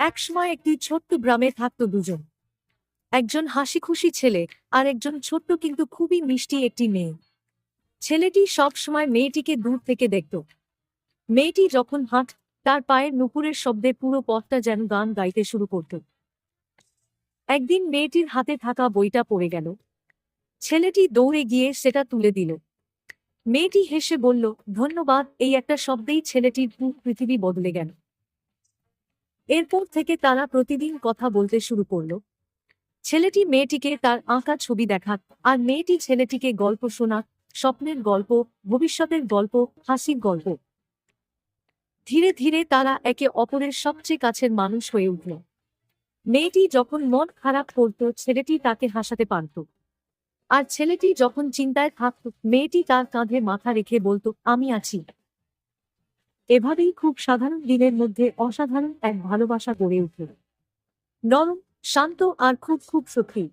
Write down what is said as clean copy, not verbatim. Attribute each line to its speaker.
Speaker 1: একসময় একটি ছোট্ট গ্রামে থাকত দুজন, একজন হাসিখুশি ছেলে আর একজন ছোট্ট কিন্তু খুবই মিষ্টি একটি মেয়ে। ছেলেটি সব সময় মেয়েটিকে দূর থেকে দেখত। মেয়েটি যখন তার পায়ের নুপুরের শব্দে পুরো পথটা যেন গান গাইতে শুরু করত। একদিন মেয়েটির হাতে থাকা বইটা পড়ে গেল। ছেলেটি দৌড়ে গিয়ে সেটা তুলে দিল। মেয়েটি হেসে বলল, ধন্যবাদ। এই একটা শব্দেই ছেলেটির পুরো পৃথিবী বদলে গেল। এরপর থেকে তারা প্রতিদিন কথা বলতে শুরু করল। ছেলেটি মেয়েটিকে তার আঁকা ছবি দেখাত, আর মেয়েটি ছেলেটিকে গল্প শোনাত, স্বপ্নের গল্প, ভবিষ্যতের গল্প, হাসির গল্প। ধীরে ধীরে তারা একে অপরের সবচেয়ে কাছের মানুষ হয়ে উঠল। মেয়েটি যখন মন খারাপ করত, ছেলেটি তাকে হাসাতে পারত। আর ছেলেটি যখন চিন্তায় থাকত, মেয়েটি তার কাঁধে মাথা রেখে বলতো, আমি আছি। এভাবেই খুব সাধারণ দিনের মধ্যে অসাধারণ এক ভালোবাসা গড়ে উঠল। নরম, শান্ত আর খুব খুব সুখী।